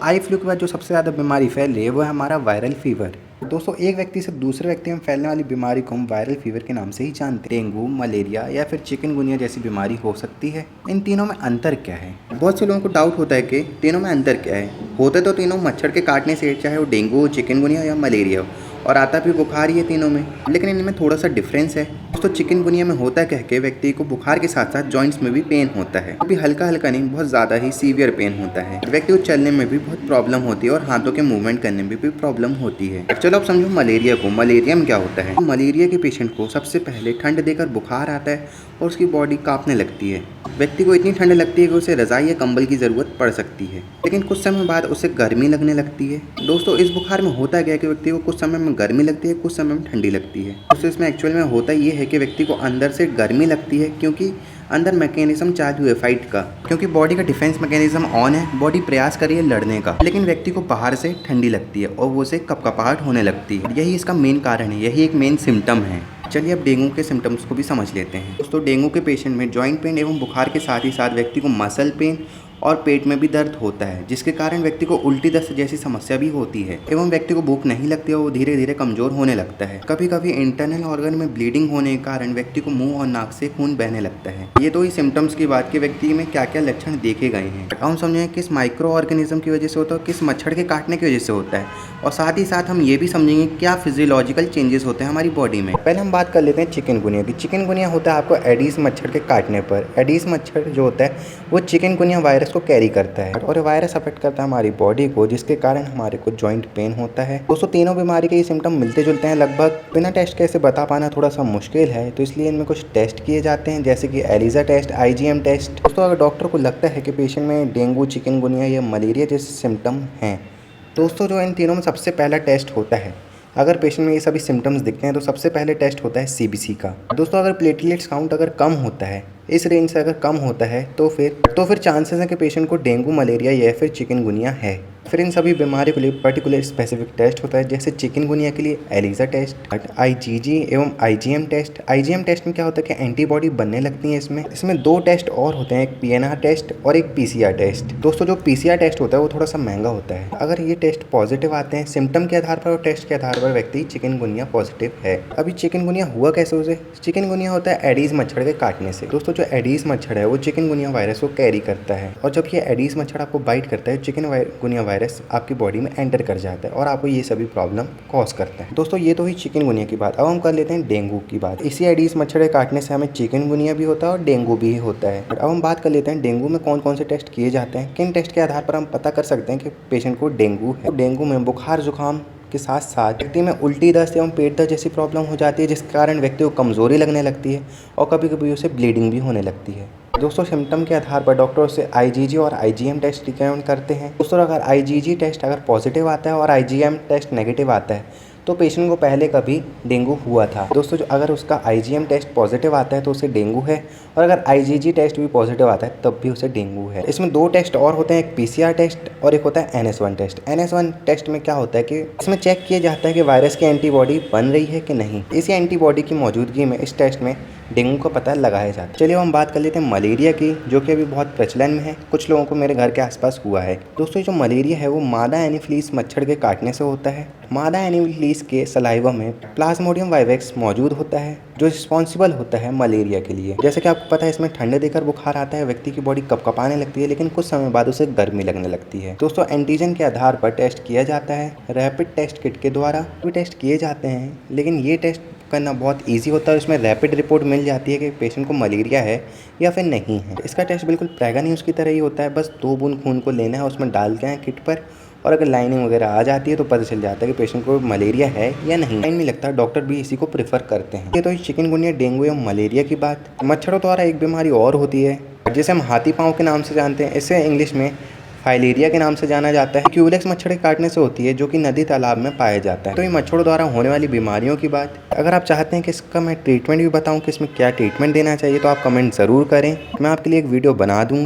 Eye flu के बाद जो सबसे ज़्यादा बीमारी फैल रही है वो है हमारा वायरल फीवर। दोस्तों एक व्यक्ति से दूसरे व्यक्ति में फैलने वाली बीमारी को हम वायरल फीवर के नाम से ही जानते हैं। डेंगू, मलेरिया या फिर चिकनगुनिया जैसी बीमारी हो सकती है। इन तीनों में अंतर क्या है? बहुत से लोगों को डाउट होता है कि तीनों में अंतर क्या है। होते तो तीनों मच्छर के काटने से, चाहे वो डेंगू, चिकनगुनिया या मलेरिया हो, और आता भी बुखार ही है तीनों में, लेकिन इनमें थोड़ा सा डिफरेंस है। दोस्तों चिकनगुनिया में होता क्या है कि व्यक्ति को बुखार के साथ साथ जॉइंट्स में भी पेन होता है। अभी हल्का हल्का नहीं, बहुत ज़्यादा ही सीवियर पेन होता है। व्यक्ति को चलने में भी बहुत प्रॉब्लम होती है और हाथों के मूवमेंट करने में भी प्रॉब्लम होती है। चलो अब समझो मलेरिया को। मलेरिया में क्या होता है? मलेरिया के पेशेंट को सबसे पहले ठंड देकर बुखार आता है और उसकी बॉडी कांपने लगती है। व्यक्ति को इतनी ठंड लगती है कि उसे रज़ाई या कंबल की ज़रूरत पड़ सकती है, लेकिन कुछ समय बाद उसे गर्मी लगने लगती है। दोस्तों इस बुखार में होता क्या है कि व्यक्ति को कुछ समय में गर्मी लगती है, कुछ समय में ठंडी लगती है। दोस्तों इसमें एक्चुअल में होता ये है कि व्यक्ति को अंदर से गर्मी लगती है, क्योंकि अंदर मैकेनिज्म चालू है फाइट का, क्योंकि बॉडी का डिफेंस मैकेनिज्म ऑन है, बॉडी प्रयास कर रही है लड़ने का, लेकिन व्यक्ति को बाहर से ठंडी लगती है और वो उसे कपकपाहट होने लगती है। यही इसका मेन कारण है, यही एक मेन सिम्टम है। चलिए अब डेंगू के सिम्टम्स को भी समझ लेते हैं। दोस्तों डेंगू के पेशेंट में जॉइंट पेन एवं बुखार के साथ ही साथ व्यक्ति को मसल पेन और पेट में भी दर्द होता है, जिसके कारण व्यक्ति को उल्टी दस्त जैसी समस्या भी होती है एवं व्यक्ति को भूख नहीं लगती और वो धीरे धीरे कमजोर होने लगता है। कभी कभी इंटरनल ऑर्गन में ब्लीडिंग होने के कारण व्यक्ति को मुंह और नाक से खून बहने लगता है। ये तो ही सिम्टम्स की बात कि व्यक्ति में क्या क्या लक्षण देखे गए हैं। अब हम समझें किस माइक्रो ऑर्गेनिज्म की वजह से होता है, किस मच्छर के काटने की वजह से होता है, और साथ ही साथ हम ये भी समझेंगे क्या फिजियोलॉजिकल चेंजेस होते हैं हमारी बॉडी में। पहले हम बात कर लेते हैं चिकनगुनिया की। चिकनगुनिया होता है आपको एडीज मच्छर के काटने पर। एडीज मच्छर जो होता है वो चिकनगुनिया वायरस को कैरी करता है और वायरस अफेक्ट करता है हमारी बॉडी को, जिसके कारण हमारे को जॉइंट पेन होता है। दोस्तों तीनों बीमारी के ये सिम्टम मिलते जुलते हैं लगभग। बिना टेस्ट के इसे बता पाना थोड़ा सा मुश्किल है, तो इसलिए इनमें कुछ टेस्ट किए जाते हैं, जैसे कि एलिजा टेस्ट, IgM टेस्ट। दोस्तों अगर डॉक्टर को लगता है कि पेशेंट में डेंगू, चिकनगुनिया या मलेरिया जैसे सिम्टम हैं, दोस्तों जो इन तीनों में सबसे पहला टेस्ट होता है, अगर पेशेंट में ये सभी सिम्टम्स दिखते हैं तो सबसे पहले टेस्ट होता है CBC का। दोस्तों अगर प्लेटलेट्स काउंट अगर कम होता है, इस रेंज से अगर कम होता है, तो फिर चांसेस है कि पेशेंट को डेंगू, मलेरिया या फिर चिकनगुनिया है। फिर इन सभी बीमारियों के लिए पर्टिकुलर स्पेसिफिक टेस्ट होता है, जैसे चिकनगुनिया के लिए एलिजा टेस्ट, IgG एवं IgM टेस्ट। IgM टेस्ट में क्या होता है कि एंटीबॉडी बनने लगती है। इसमें 2 टेस्ट और होते हैं, एक PNR टेस्ट और एक PCR टेस्ट। दोस्तों जो PCR टेस्ट होता है वो थोड़ा सा महंगा होता है। अगर ये टेस्ट पॉजिटिव आते हैं सिम्टम के आधार पर और टेस्ट के आधार पर व्यक्ति चिकनगुनिया पॉजिटिव है। अभी चिकनगुनिया हुआ कैसे उसे? चिकनगुनिया होता है एडीज मच्छर के काटने से। दोस्तों जो एडीज मच्छर है वो चिकनगुनिया वायरस को कैरी करता है, और जब ये एडीज मच्छर आपको बाइट करता है, चिकनगुनिया वायरस आपकी बॉडी में एंटर कर जाता है और आपको ये सभी प्रॉब्लम कॉज करता है। दोस्तों ये तो ही चिकनगुनिया की बात। अब हम कर लेते हैं डेंगू की बात। इसी एडीज मच्छर के काटने से हमें चिकनगुनिया भी होता है और डेंगू भी होता है। अब हम बात कर लेते हैं डेंगू में कौन कौन से टेस्ट किए जाते हैं, किन टेस्ट के आधार पर हम पता कर सकते हैं कि पेशेंट को डेंगू है। डेंगू में बुखार, जुकाम के साथ साथ व्यक्ति में उल्टी दस्त एवं पेट दर्द जैसी प्रॉब्लम हो जाती है, जिसके कारण व्यक्ति को कमजोरी लगने लगती है और कभी कभी उसे ब्लीडिंग भी होने लगती है। दोस्तों सिम्टम के आधार पर डॉक्टर उसे IgG और IgM टेस्ट रिकमेंड करते हैं। दोस्तों अगर IgG टेस्ट अगर पॉजिटिव आता है और IgM टेस्ट नेगेटिव आता है तो पेशेंट को पहले कभी डेंगू हुआ था। दोस्तों जो अगर उसका IgM टेस्ट पॉजिटिव आता है तो उसे डेंगू है, और अगर IgG टेस्ट भी पॉजिटिव आता है तब भी उसे डेंगू है। इसमें 2 टेस्ट और होते हैं, एक PCR टेस्ट और एक होता है NS1 टेस्ट। NS1 टेस्ट में क्या होता है कि इसमें चेक किया जाता है कि वायरस की एंटीबॉडी बन रही है कि नहीं। इसी एंटीबॉडी की मौजूदगी में इस टेस्ट में डेंगू का पता लगाया जाता है। चलिए हम बात कर लेते हैं मलेरिया की, जो कि अभी बहुत प्रचलन में है। कुछ लोगों को मेरे घर के आसपास हुआ है। दोस्तों जो मलेरिया है वो मादा एनीफिलीज मच्छर के काटने से होता है। मादा एनीफिलीज के सलाइवा में प्लाज्मोडियम वाइवेक्स मौजूद होता है, जो रिस्पॉन्सिबल होता है मलेरिया के लिए। जैसे कि आपको पता है इसमें ठंडे देकर बुखार आता है, व्यक्ति की बॉडी कपकपाने लगती है, लेकिन कुछ समय बाद उसे गर्मी लगने लगती है। दोस्तों एंटीजन के आधार पर टेस्ट किया जाता है, रैपिड टेस्ट किट के द्वारा भी टेस्ट किए जाते हैं, लेकिन ये टेस्ट करना बहुत इजी होता है। उसमें रैपिड रिपोर्ट मिल जाती है कि पेशेंट को मलेरिया है या फिर नहीं है। इसका टेस्ट बिल्कुल प्रेगा न्यूज़ की तरह ही होता है, बस 2 बूंद खून को लेना है, उसमें डालते हैं किट पर, और अगर लाइनिंग वगैरह आ जाती है तो पता चल जाता है कि पेशेंट को मलेरिया है या नहीं। टाइम नहीं लगता, डॉक्टर भी इसी को प्रेफर करते हैं। ये तो चिकनगुनिया, डेंगू या मलेरिया की बात। मच्छरों द्वारा एक बीमारी और होती है जिसे हम हाथी पाँव के नाम से जानते हैं, इसे इंग्लिश में फाइलेरिया के नाम से जाना जाता है। क्यूलेक्स मच्छर के काटने से होती है, जो कि नदी तालाब में पाया जाता है। तो ये मच्छरों द्वारा होने वाली बीमारियों की बात। अगर आप चाहते हैं कि इसका मैं ट्रीटमेंट भी बताऊं कि इसमें क्या ट्रीटमेंट देना चाहिए, तो आप कमेंट ज़रूर करें, मैं आपके लिए एक वीडियो बना दूंगा।